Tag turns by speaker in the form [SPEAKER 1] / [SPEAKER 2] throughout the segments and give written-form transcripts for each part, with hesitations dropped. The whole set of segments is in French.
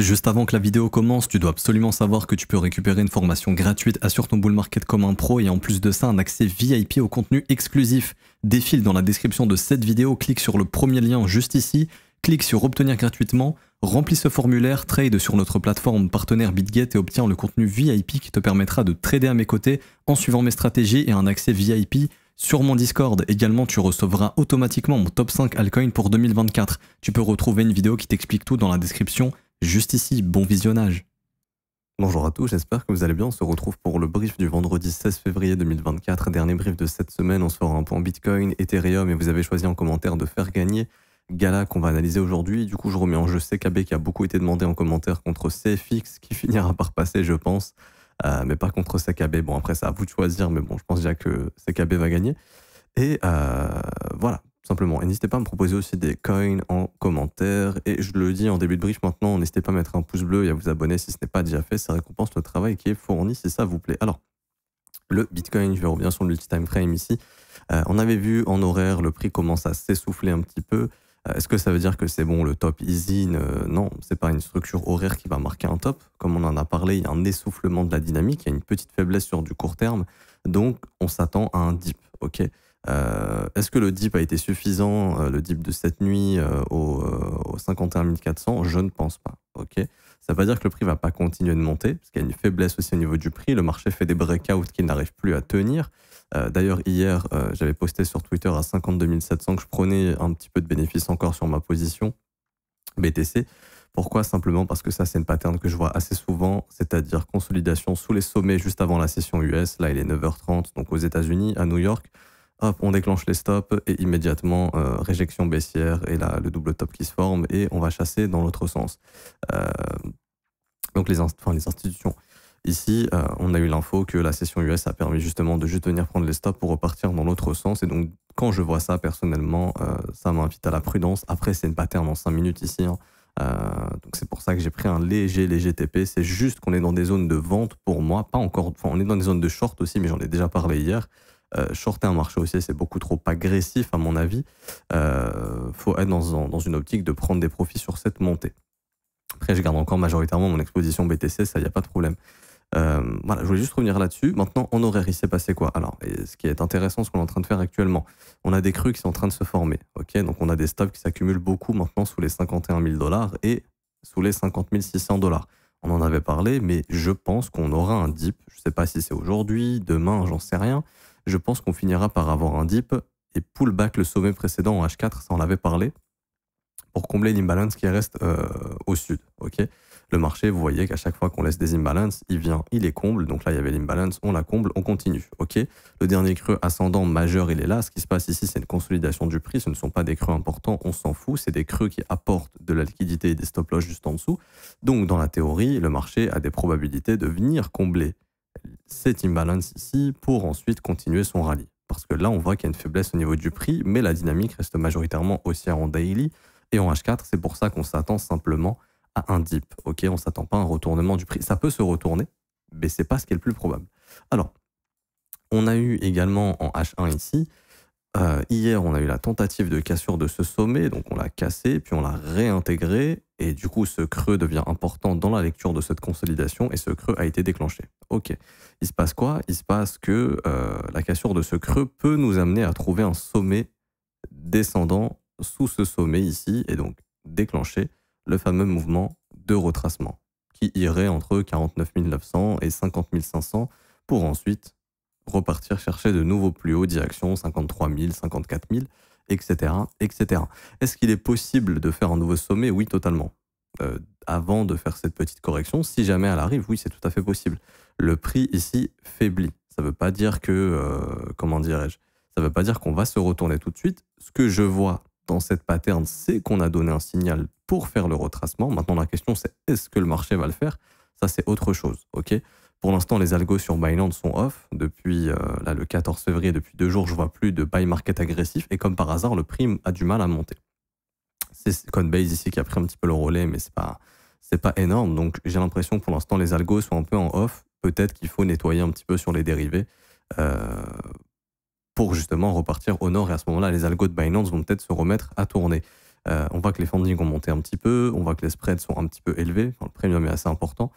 [SPEAKER 1] Juste avant que la vidéo commence, tu dois absolument savoir que tu peux récupérer une formation gratuite Assure ton bull market comme un pro et en plus de ça un accès VIP au contenu exclusif. Défile dans la description de cette vidéo, clique sur le premier lien juste ici, clique sur obtenir gratuitement, remplis ce formulaire, trade sur notre plateforme partenaire BitGet et obtiens le contenu VIP qui te permettra de trader à mes côtés en suivant mes stratégies et un accès VIP sur mon Discord. Également, tu recevras automatiquement mon top 5 altcoin pour 2024. Tu peux retrouver une vidéo qui t'explique tout dans la description. Juste ici, bon visionnage. Bonjour à tous, j'espère que vous allez bien. On se retrouve pour le brief du vendredi 16 février 2024. Dernier brief de cette semaine, on se fera un point Bitcoin, Ethereum et vous avez choisi en commentaire de faire gagner Gala qu'on va analyser aujourd'hui. Du coup, je remets en jeu CKB qui a beaucoup été demandé en commentaire contre CFX qui finira par passer, je pense. Mais pas contre CKB. Bon, après, c'est à vous de choisir, mais bon, je pense déjà que CKB va gagner. Et voilà. Simplement. Et n'hésitez pas à me proposer aussi des coins en commentaire. Et je le dis en début de brief maintenant, n'hésitez pas à mettre un pouce bleu et à vous abonner si ce n'est pas déjà fait. Ça récompense le travail qui est fourni si ça vous plaît. Alors, le Bitcoin, je reviens sur le multi-time frame ici. On avait vu en horaire, le prix commence à s'essouffler un petit peu. Est-ce que ça veut dire que c'est bon, le top easy? Non, c'est pas une structure horaire qui va marquer un top. Comme on en a parlé, il y a un essoufflement de la dynamique, il y a une petite faiblesse sur du court terme. Donc, on s'attend à un dip, ok? Est-ce que le dip a été suffisant, le dip de cette nuit au 51 400? Je ne pense pas. Ok, ça ne veut pas dire que le prix ne va pas continuer de monter, parce qu'il y a une faiblesse aussi au niveau du prix. Le marché fait des breakouts qu'il n'arrive plus à tenir. D'ailleurs, hier, j'avais posté sur Twitter à 52 700 que je prenais un petit peu de bénéfice encore sur ma position BTC. Pourquoi? Simplement parce que ça, c'est une pattern que je vois assez souvent, c'est-à-dire consolidation sous les sommets juste avant la session US. Là, il est 9h30, donc aux États-Unis, à New York. Hop, on déclenche les stops et immédiatement réjection baissière et là le double top qui se forme et on va chasser dans l'autre sens. Donc les institutions. Ici, on a eu l'info que la session US a permis justement de juste venir prendre les stops pour repartir dans l'autre sens. Et donc quand je vois ça personnellement, ça m'invite à la prudence. Après, c'est une pattern en 5 minutes ici. Hein. Donc c'est pour ça que j'ai pris un léger TP. C'est juste qu'on est dans des zones de vente pour moi, pas encore. Enfin, on est dans des zones de short aussi, mais j'en ai déjà parlé hier. Shorter un marché haussier, c'est beaucoup trop agressif à mon avis. Faut être dans une optique de prendre des profits sur cette montée. Après, je garde encore majoritairement mon exposition BTC, ça, il n'y a pas de problème. Voilà, je voulais juste revenir là-dessus. Maintenant, en horaire, il s'est passé quoi? Alors, ce qui est intéressant, ce qu'on est en train de faire actuellement, on a des creux qui sont en train de se former. Ok, donc on a des stops qui s'accumulent beaucoup maintenant sous les 51 000 $ et sous les 50 600 $. On en avait parlé, mais je pense qu'on aura un dip. Je ne sais pas si c'est aujourd'hui, demain, j'en sais rien. Je pense qu'on finira par avoir un dip et pull back le sommet précédent en H4, ça on l'avait parlé, pour combler l'imbalance qui reste au sud. Okay, le marché, vous voyez qu'à chaque fois qu'on laisse des imbalances, il vient, il les comble. Donc là, il y avait l'imbalance, on la comble, on continue. Okay, le dernier creux ascendant majeur, il est là. Ce qui se passe ici, c'est une consolidation du prix. Ce ne sont pas des creux importants, on s'en fout. C'est des creux qui apportent de la liquidité et des stop-loss juste en dessous. Donc dans la théorie, le marché a des probabilités de venir combler cette imbalance ici pour ensuite continuer son rallye. Parce que là, on voit qu'il y a une faiblesse au niveau du prix, mais la dynamique reste majoritairement haussière en daily et en H4. C'est pour ça qu'on s'attend simplement à un dip. Ok, on ne s'attend pas à un retournement du prix. Ça peut se retourner, mais ce n'est pas ce qui est le plus probable. Alors, on a eu également en H1 ici, hier, on a eu la tentative de cassure de ce sommet, donc on l'a cassé, puis on l'a réintégré, et du coup, ce creux devient important dans la lecture de cette consolidation, et ce creux a été déclenché. Ok, il se passe quoi? Il se passe que la cassure de ce creux peut nous amener à trouver un sommet descendant sous ce sommet ici, et donc déclencher le fameux mouvement de retracement, qui irait entre 49 900 et 50 500, pour ensuite repartir chercher de nouveaux plus hauts, direction 53 000, 54 000, etc. etc. Est-ce qu'il est possible de faire un nouveau sommet? Oui, totalement. Avant de faire cette petite correction, si jamais elle arrive, oui, c'est tout à fait possible. Le prix ici faiblit. Ça ne veut pas dire que, comment dirais-je, ça ne veut pas dire qu'on va se retourner tout de suite. Ce que je vois dans cette pattern, c'est qu'on a donné un signal pour faire le retracement. Maintenant, la question, c'est est-ce que le marché va le faire? Ça, c'est autre chose, ok? Pour l'instant, les algos sur Binance sont off. Depuis là, le 14 février, depuis 2 jours, je ne vois plus de buy market agressif. Et comme par hasard, le prix a du mal à monter. C'est Coinbase ici qui a pris un petit peu le relais, mais c'est pas énorme. Donc, j'ai l'impression que pour l'instant, les algos sont un peu en off. Peut-être qu'il faut nettoyer un petit peu sur les dérivés pour justement repartir au nord. Et à ce moment-là, les algos de Binance vont peut-être se remettre à tourner. On voit que les fundings ont monté un petit peu, on voit que les spreads sont un petit peu élevés, enfin, le premium est assez important.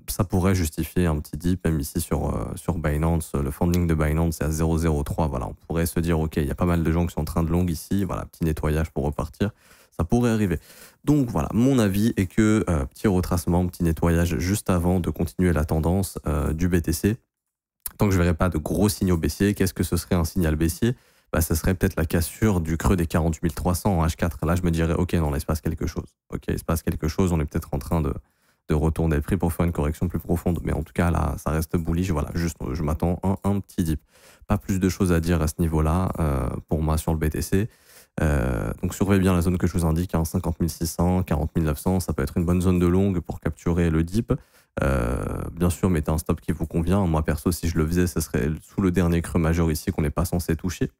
[SPEAKER 1] Ça pourrait justifier un petit dip, même ici sur Binance. Le funding de Binance c'est à 0,03. Voilà, on pourrait se dire, OK, il y a pas mal de gens qui sont en train de long ici. Voilà, petit nettoyage pour repartir. Ça pourrait arriver. Donc voilà, mon avis est que petit retracement, petit nettoyage juste avant de continuer la tendance du BTC. Tant que je ne verrai pas de gros signaux baissiers, qu'est-ce que ce serait un signal baissier? Bah, ça serait peut-être la cassure du creux des 48 300 en H4. Là, je me dirais, OK, non, là, il se passe quelque chose. OK, il se passe quelque chose, on est peut-être en train de retourner le prix pour faire une correction plus profonde. Mais en tout cas, là, ça reste bullish. Voilà, juste, je m'attends à un petit dip. Pas plus de choses à dire à ce niveau-là pour moi sur le BTC. Donc surveillez bien la zone que je vous indique, hein, 50 600, 40 900, ça peut être une bonne zone de longue pour capturer le dip. Bien sûr, mettez un stop qui vous convient. Moi, perso, si je le faisais, ce serait sous le dernier creux majeur ici qu'on n'est pas censé toucher.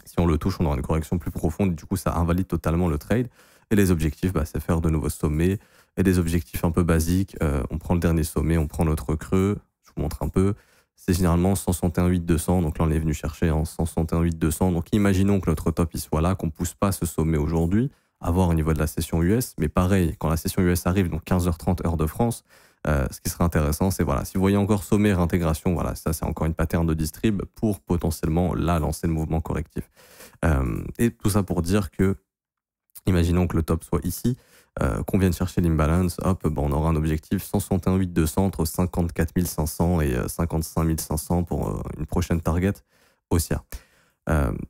[SPEAKER 1] Si on le touche, on aura une correction plus profonde. Du coup, ça invalide totalement le trade. Et les objectifs, bah, c'est faire de nouveaux sommets. Et des objectifs un peu basiques. On prend le dernier sommet, on prend l'autre creux. Je vous montre un peu. C'est généralement 161,8 200. Donc là, on est venu chercher en 161,8 200. Donc imaginons que notre top il soit là, qu'on ne pousse pas ce sommet aujourd'hui, à voir au niveau de la session US. Mais pareil, quand la session US arrive, donc 15h30 heure de France, ce qui serait intéressant, c'est voilà, si vous voyez encore sommet, réintégration, voilà, ça c'est encore une pattern de distrib pour potentiellement là lancer le mouvement correctif. Et tout ça pour dire que, imaginons que le top soit ici, qu'on vienne chercher l'imbalance, hop, bon, on aura un objectif 161,8 200 entre 54 500 et 55 500 pour une prochaine target haussière.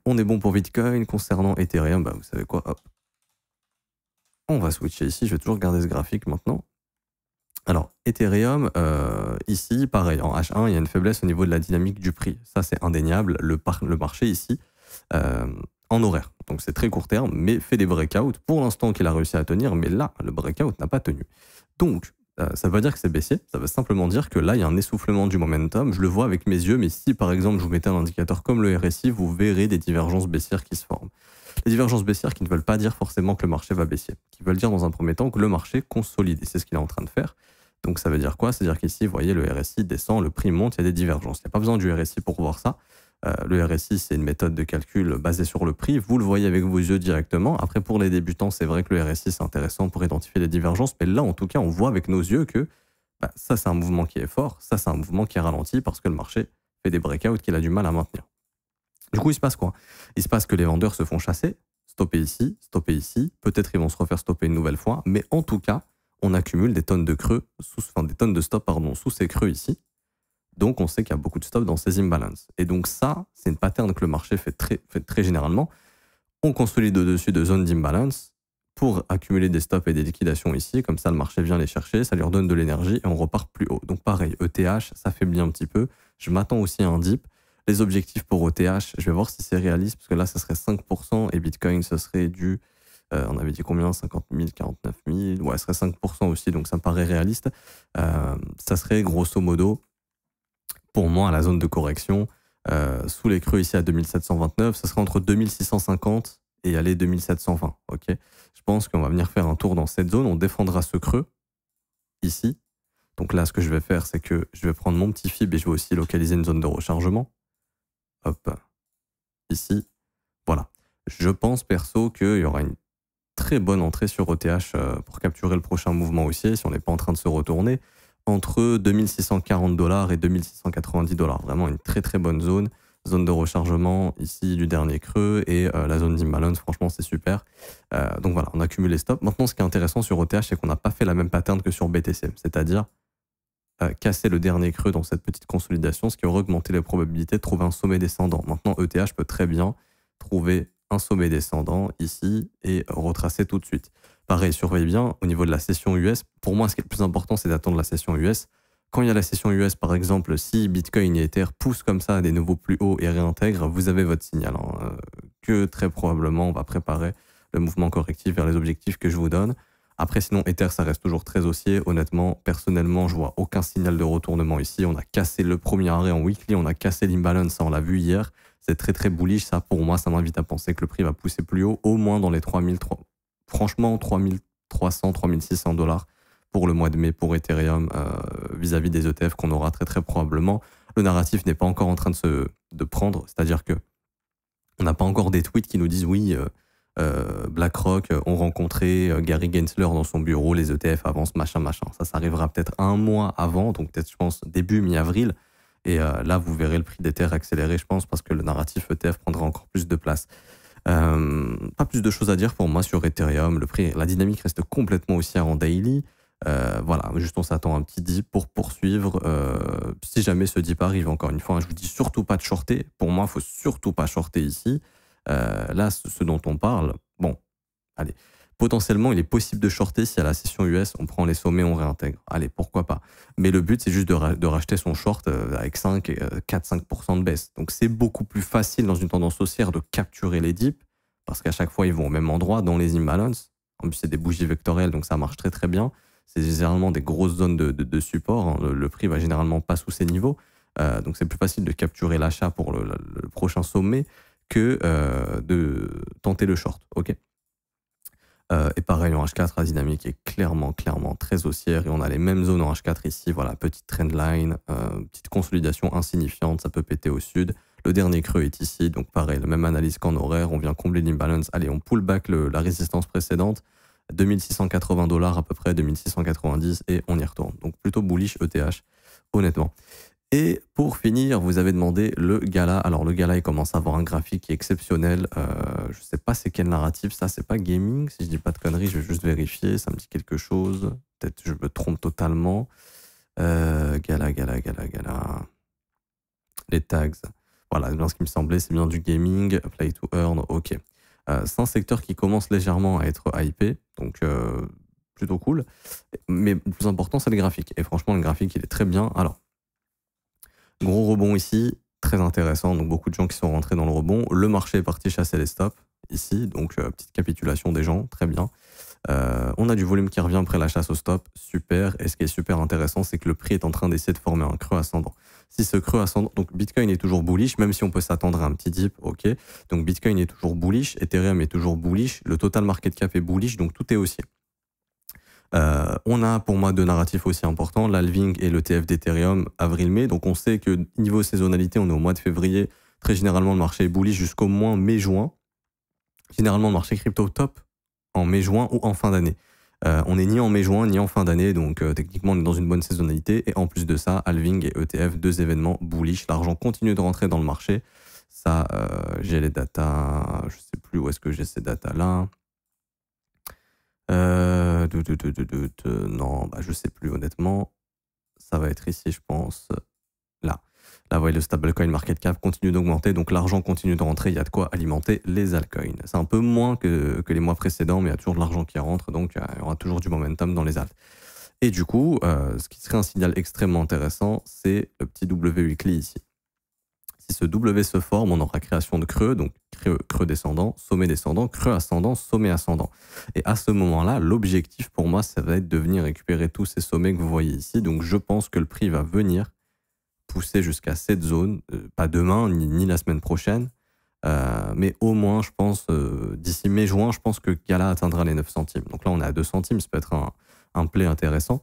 [SPEAKER 1] On est bon pour Bitcoin. Concernant Ethereum, bah, vous savez quoi, hop, on va switcher ici, je vais toujours garder ce graphique maintenant. Alors, Ethereum, ici, pareil, en H1, il y a une faiblesse au niveau de la dynamique du prix. Ça, c'est indéniable. Le marché ici, en horaire. Donc, c'est très court terme, mais fait des breakouts. Pour l'instant, qu'il a réussi à tenir, mais là, le breakout n'a pas tenu. Donc, ça veut dire que c'est baissier. Ça veut simplement dire que là, il y a un essoufflement du momentum. Je le vois avec mes yeux, mais si, par exemple, je vous mettais un indicateur comme le RSI, vous verrez des divergences baissières qui se forment. Les divergences baissières qui ne veulent pas dire forcément que le marché va baissier, qui veulent dire dans un premier temps que le marché consolide. Et c'est ce qu'il est en train de faire. Donc ça veut dire quoi? C'est-à-dire qu'ici, vous voyez, le RSI descend, le prix monte, il y a des divergences. Il n'y a pas besoin du RSI pour voir ça. Le RSI, c'est une méthode de calcul basée sur le prix. Vous le voyez avec vos yeux directement. Après, pour les débutants, c'est vrai que le RSI, c'est intéressant pour identifier les divergences. Mais là, en tout cas, on voit avec nos yeux que bah, ça, c'est un mouvement qui est fort. Ça, c'est un mouvement qui est ralenti parce que le marché fait des breakouts qu'il a du mal à maintenir. Du coup, il se passe quoi? Il se passe que les vendeurs se font chasser, stopper ici, stopper ici. Peut-être ils vont se refaire stopper une nouvelle fois. Mais en tout cas, on accumule des tonnes de creux, des tonnes de stops sous ces creux ici. Donc, on sait qu'il y a beaucoup de stops dans ces imbalances. Et donc ça, c'est une pattern que le marché fait très généralement. On consolide au-dessus de zones d'imbalance pour accumuler des stops et des liquidations ici. Comme ça, le marché vient les chercher, ça lui redonne de l'énergie et on repart plus haut. Donc pareil, ETH, ça faiblit un petit peu. Je m'attends aussi à un dip. Les objectifs pour ETH, je vais voir si c'est réaliste, parce que là, ça serait 5% et Bitcoin, ce serait du... on avait dit combien? 50 000, 49 000. Ouais, ce serait 5% aussi, donc ça me paraît réaliste. Ça serait grosso modo, pour moi, la zone de correction, sous les creux ici à 2729, ça serait entre 2650 et aller 2720. Okay, je pense qu'on va venir faire un tour dans cette zone. On défendra ce creux ici. Donc là, ce que je vais faire, c'est que je vais prendre mon petit fib et je vais aussi localiser une zone de rechargement. Hop, ici. Voilà. Je pense perso qu'il y aura une très bonne entrée sur ETH pour capturer le prochain mouvement haussier, si on n'est pas en train de se retourner, entre 2640 $ et 2690 $. Vraiment une très bonne zone. Zone de rechargement ici du dernier creux et la zone d'imbalance, franchement c'est super. Donc voilà, on accumule les stops. Maintenant, ce qui est intéressant sur ETH, c'est qu'on n'a pas fait la même pattern que sur BTC, c'est-à-dire casser le dernier creux dans cette petite consolidation, ce qui aurait augmenté les probabilités de trouver un sommet descendant. Maintenant, ETH peut très bien trouver un sommet descendant ici et retracer tout de suite. Pareil, surveillez bien au niveau de la session US. Pour moi, ce qui est le plus important, c'est d'attendre la session US. Quand il y a la session US, par exemple, si Bitcoin et Ether poussent comme ça à des nouveaux plus hauts et réintègrent, vous avez votre signal. Que très probablement, on va préparer le mouvement correctif vers les objectifs que je vous donne. Après, sinon, Ether, ça reste toujours très haussier. Honnêtement, personnellement, je vois aucun signal de retournement ici. On a cassé le premier arrêt en weekly, on a cassé l'imbalance, ça on l'a vu hier. C'est très bullish. Ça, pour moi, ça m'invite à penser que le prix va pousser plus haut, au moins dans les 3003. Franchement, 3300, 3600 $ pour le mois de mai pour Ethereum vis-à-vis des ETF qu'on aura très probablement. Le narratif n'est pas encore en train de prendre, c'est-à-dire que on n'a pas encore des tweets qui nous disent oui, BlackRock ont rencontré Gary Gensler dans son bureau, les ETF avancent, machin. Ça arrivera peut-être un mois avant, donc peut-être, je pense, début, mi-avril. Et là, vous verrez le prix d'Ether accélérer, je pense, parce que le narratif ETF prendra encore plus de place. Pas plus de choses à dire pour moi sur Ethereum. Le prix, la dynamique reste complètement haussière en daily. Voilà, juste on s'attend à un petit dip pour poursuivre. Si jamais ce dip arrive, encore une fois, hein, je vous dis surtout pas de shorter. Pour moi, il faut surtout pas shorter ici. Là, ce dont on parle, bon, allez, potentiellement, il est possible de shorter si à la session US, on prend les sommets, on réintègre. Allez, pourquoi pas. Mais le but, c'est juste de racheter son short avec 4-5% de baisse. Donc, c'est beaucoup plus facile dans une tendance haussière de capturer les dips, parce qu'à chaque fois, ils vont au même endroit, dans les imbalances. En plus, c'est des bougies vectorielles, donc ça marche très très bien. C'est généralement des grosses zones de support. Hein. Le prix va généralement pas sous ces niveaux. Donc, c'est plus facile de capturer l'achat pour le prochain sommet que de tenter le short. Ok. Et pareil en H4, la dynamique est clairement très haussière et on a les mêmes zones en H4 ici. Voilà, petite trendline, petite consolidation insignifiante, ça peut péter au sud. Le dernier creux est ici, donc pareil, la même analyse qu'en horaire, on vient combler l'imbalance. Allez, on pull back la résistance précédente, 2680 $ à peu près, 2690 et on y retourne. Donc plutôt bullish ETH, honnêtement. Et pour finir, vous avez demandé le gala. Alors le gala, il commence à avoir un graphique qui est exceptionnel. Je sais pas c'est quel narratif, ça c'est pas gaming. Si je dis pas de conneries, je vais juste vérifier. Ça me dit quelque chose. Peut-être je me trompe totalement. Gala. Les tags. Voilà, c'est bien ce qui me semblait. C'est bien du gaming. Play to earn. Ok. C'est un secteur qui commence légèrement à être hypé. Donc plutôt cool. Mais le plus important, c'est le graphique. Et franchement, le graphique, il est très bien. Alors, gros rebond ici, très intéressant. Donc, beaucoup de gens qui sont rentrés dans le rebond. Le marché est parti chasser les stops ici. Donc, petite capitulation des gens. Très bien. On a du volume qui revient après la chasse au stop. Super. Et ce qui est super intéressant, c'est que le prix est en train d'essayer de former un creux ascendant. Si ce creux ascendant, donc Bitcoin est toujours bullish, même si on peut s'attendre à un petit dip, ok. Donc, Bitcoin est toujours bullish. Ethereum est toujours bullish. Le total market cap est bullish. Donc, tout est haussier. On a pour moi deux narratifs aussi importants, l'halving et l'ETF d'Ethereum avril-mai. Donc on sait que niveau saisonnalité, on est au mois de février. Très généralement, le marché est bullish jusqu'au moins mai-juin. Généralement, le marché crypto top en mai-juin ou en fin d'année. On n'est ni en mai-juin ni en fin d'année, donc techniquement on est dans une bonne saisonnalité. Et en plus de ça, halving et ETF, deux événements bullish. L'argent continue de rentrer dans le marché. Ça, j'ai les datas, je sais plus où est-ce que j'ai ces datas-là. Non, bah, je sais plus honnêtement. Ça va être ici, je pense. Là. Là, vous voyez, le stablecoin market cap continue d'augmenter, donc l'argent continue de rentrer. Il y a de quoi alimenter les altcoins. C'est un peu moins que les mois précédents, mais il y a toujours de l'argent qui rentre, donc il y aura toujours du momentum dans les alts. Et du coup, ce qui serait un signal extrêmement intéressant, c'est le petit W weekly ici. Si ce W se forme, on aura création de creux, donc creux descendant, sommet descendant, creux ascendant, sommet ascendant. Et à ce moment-là, l'objectif pour moi, ça va être de venir récupérer tous ces sommets que vous voyez ici. Donc je pense que le prix va venir pousser jusqu'à cette zone, pas demain, ni la semaine prochaine, mais au moins, je pense, d'ici mai-juin, je pense que Gala atteindra les 9 centimes. Donc là, on est à 2 centimes, ça peut être un play intéressant.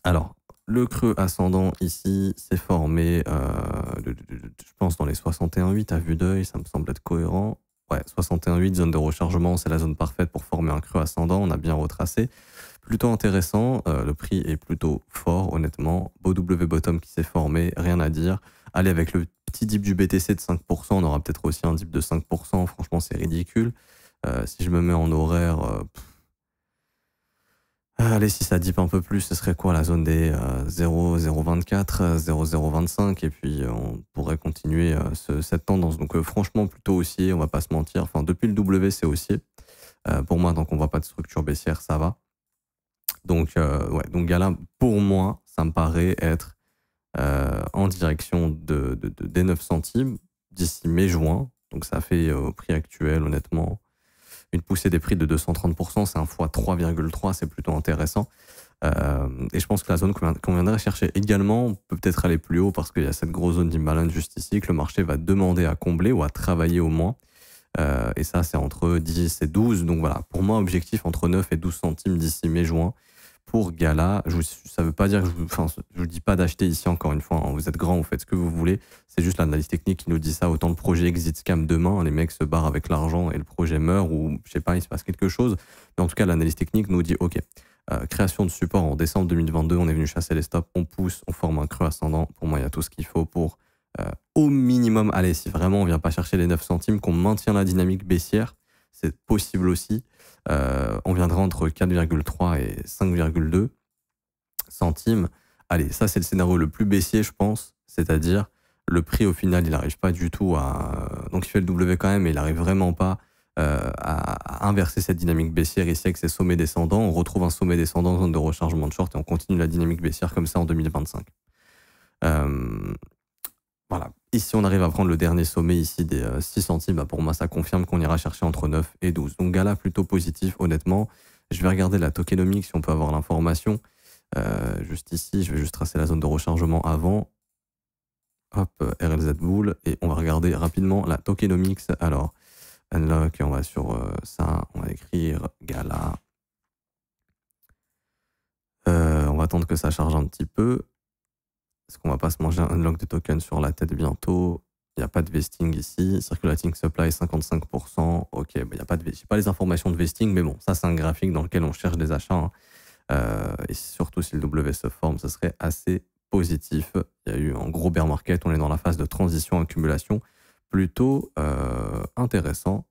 [SPEAKER 1] Alors, le creux ascendant ici s'est formé, je pense, dans les 61,8 à vue d'œil, ça me semble être cohérent. Ouais, 61,8, zone de rechargement, c'est la zone parfaite pour former un creux ascendant, on a bien retracé. Plutôt intéressant, le prix est plutôt fort, honnêtement. Beau W bottom qui s'est formé, rien à dire. Allez, avec le petit dip du BTC de 5%, on aura peut-être aussi un dip de 5%, franchement, c'est ridicule. Si je me mets en horaire... allez, si ça dip un peu plus, ce serait quoi la zone des 0,024, 0,025 et puis on pourrait continuer cette tendance. Donc franchement, plutôt haussier, on va pas se mentir. Enfin, depuis le W, c'est haussier. Pour moi, tant qu'on voit pas de structure baissière, ça va. Donc, ouais, donc Gala, pour moi, ça me paraît être en direction des 9 centimes d'ici mai-juin. Donc ça fait au prix actuel, honnêtement, une poussée des prix de 230%, c'est un fois 3,3, c'est plutôt intéressant. Et je pense que la zone qu'on viendrait chercher également peut peut-être aller plus haut parce qu'il y a cette grosse zone d'imbalance juste ici que le marché va demander à combler ou à travailler au moins. Et ça, c'est entre 10 et 12. Donc voilà, pour moi, objectif entre 9 et 12 centimes d'ici mai-juin pour Gala. Ça ne veut pas dire que je vous dis pas d'acheter ici, encore une fois, hein, vous êtes grand, vous faites ce que vous voulez. C'est juste l'analyse technique qui nous dit ça. Autant le projet exit scam demain, les mecs se barrent avec l'argent et le projet meurt, ou je sais pas, il se passe quelque chose. Mais en tout cas, l'analyse technique nous dit ok, création de support en décembre 2022, on est venu chasser les stops, on pousse, on forme un creux ascendant. Pour moi, il y a tout ce qu'il faut pour au minimum, allez, si vraiment on vient pas chercher les 9 centimes, qu'on maintient la dynamique baissière, c'est possible aussi. On viendra entre 4,3 et 5,2 centimes. Allez, ça c'est le scénario le plus baissier, je pense, c'est-à-dire le prix au final, il n'arrive pas du tout à... Donc il fait le W quand même, mais il n'arrive vraiment pas à inverser cette dynamique baissière ici avec ses sommets descendants. On retrouve un sommet descendant, zone de rechargement de short, et on continue la dynamique baissière comme ça en 2025. Voilà. Ici, on arrive à prendre le dernier sommet ici des 6 centimes. Bah, pour moi, ça confirme qu'on ira chercher entre 9 et 12. Donc, Gala plutôt positif, honnêtement. Je vais regarder la tokenomics si on peut avoir l'information. Juste ici, je vais juste tracer la zone de rechargement avant. Hop, RLZ Bull. Et on va regarder rapidement la tokenomics. Alors, Unlock, on va sur ça. On va écrire Gala. On va attendre que ça charge un petit peu. Est-ce qu'on va pas se manger un unlock de token sur la tête bientôt? Il n'y a pas de vesting ici. Circulating supply 55%. Ok, bah, il y a pas de vesting. J'ai pas les informations de vesting, mais bon, ça c'est un graphique dans lequel on cherche des achats. Hein. Et surtout si le W se forme, ce serait assez positif. Il y a eu un gros bear market. On est dans la phase de transition, accumulation. Plutôt intéressant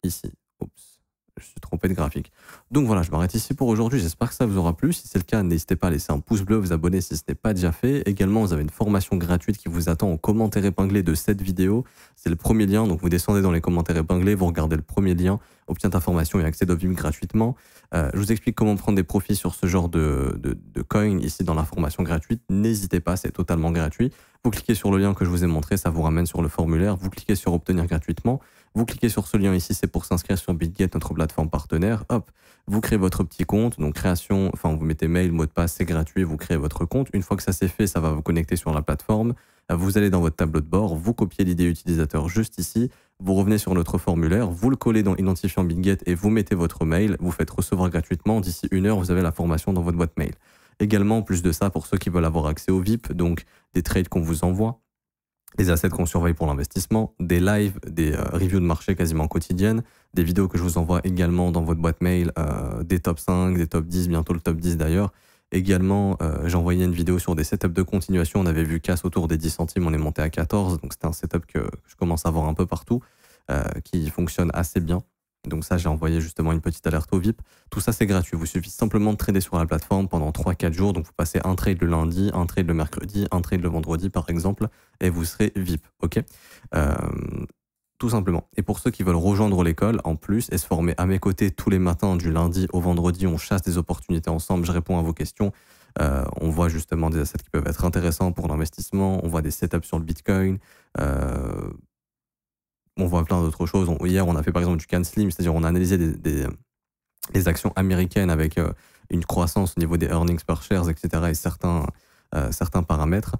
[SPEAKER 1] ici. Oups. Je suis trompé de graphique. Donc voilà, je m'arrête ici pour aujourd'hui. J'espère que ça vous aura plu. Si c'est le cas, n'hésitez pas à laisser un pouce bleu, vous abonner si ce n'est pas déjà fait. Également, vous avez une formation gratuite qui vous attend en commentaire épinglé de cette vidéo. C'est le premier lien. Donc vous descendez dans les commentaires épinglés, vous regardez le premier lien, obtient ta formation et accède au VIP gratuitement. Je vous explique comment prendre des profits sur ce genre de coin ici dans la formation gratuite. N'hésitez pas, c'est totalement gratuit. Vous cliquez sur le lien que je vous ai montré, ça vous ramène sur le formulaire. Vous cliquez sur obtenir gratuitement. Vous cliquez sur ce lien ici, c'est pour s'inscrire sur BitGet, notre plateforme partenaire. Hop, vous créez votre petit compte. Donc création, enfin vous mettez mail, mot de passe, c'est gratuit. Vous créez votre compte. Une fois que ça c'est fait, ça va vous connecter sur la plateforme. Vous allez dans votre tableau de bord, vous copiez l'idée utilisateur juste ici. Vous revenez sur notre formulaire, vous le collez dans identifiant BitGet et vous mettez votre mail. Vous faites recevoir gratuitement. D'ici 1 heure, vous avez la formation dans votre boîte mail. Également, en plus de ça, pour ceux qui veulent avoir accès au VIP, donc des trades qu'on vous envoie, des assets qu'on surveille pour l'investissement, des lives, des reviews de marché quasiment quotidiennes, des vidéos que je vous envoie également dans votre boîte mail, des top 5, des top 10, bientôt le top 10 d'ailleurs. Également, j'ai envoyé une vidéo sur des setups de continuation. On avait vu casse autour des 10 centimes, on est monté à 14. Donc c'était un setup que je commence à voir un peu partout, qui fonctionne assez bien. Donc ça, j'ai envoyé justement une petite alerte au VIP. Tout ça, c'est gratuit. Il vous suffit simplement de trader sur la plateforme pendant 3-4 jours. Donc vous passez un trade le lundi, un trade le mercredi, un trade le vendredi par exemple, et vous serez VIP. Ok, tout simplement. Et pour ceux qui veulent rejoindre l'école en plus et se former à mes côtés tous les matins du lundi au vendredi, on chasse des opportunités ensemble, je réponds à vos questions. On voit justement des assets qui peuvent être intéressants pour l'investissement, on voit des setups sur le Bitcoin, on voit plein d'autres choses. Hier, on a fait par exemple du CanSlim, c'est-à-dire on a analysé des actions américaines avec une croissance au niveau des earnings per shares, etc. et certains paramètres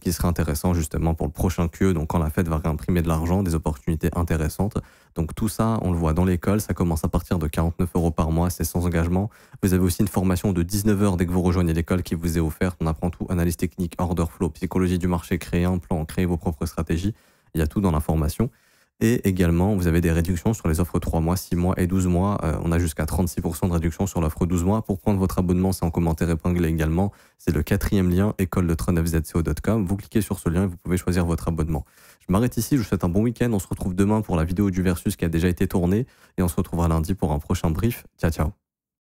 [SPEAKER 1] qui seraient intéressants justement pour le prochain QE, donc quand la Fed va réimprimer de l'argent, des opportunités intéressantes. Donc tout ça, on le voit dans l'école, ça commence à partir de 49 € par mois, c'est sans engagement. Vous avez aussi une formation de 19 heures dès que vous rejoignez l'école qui vous est offerte. On apprend tout, analyse technique, order flow, psychologie du marché, créer un plan, créer vos propres stratégies. Il y a tout dans la formation. Et également, vous avez des réductions sur les offres 3 mois, 6 mois et 12 mois. On a jusqu'à 36% de réduction sur l'offre 12 mois. Pour prendre votre abonnement, c'est en commentaire épinglé également. C'est le 4e lien, école-de-tron-fzco.com. Vous cliquez sur ce lien et vous pouvez choisir votre abonnement. Je m'arrête ici, je vous souhaite un bon week-end. On se retrouve demain pour la vidéo du Versus qui a déjà été tournée. Et on se retrouvera lundi pour un prochain brief. Ciao, ciao.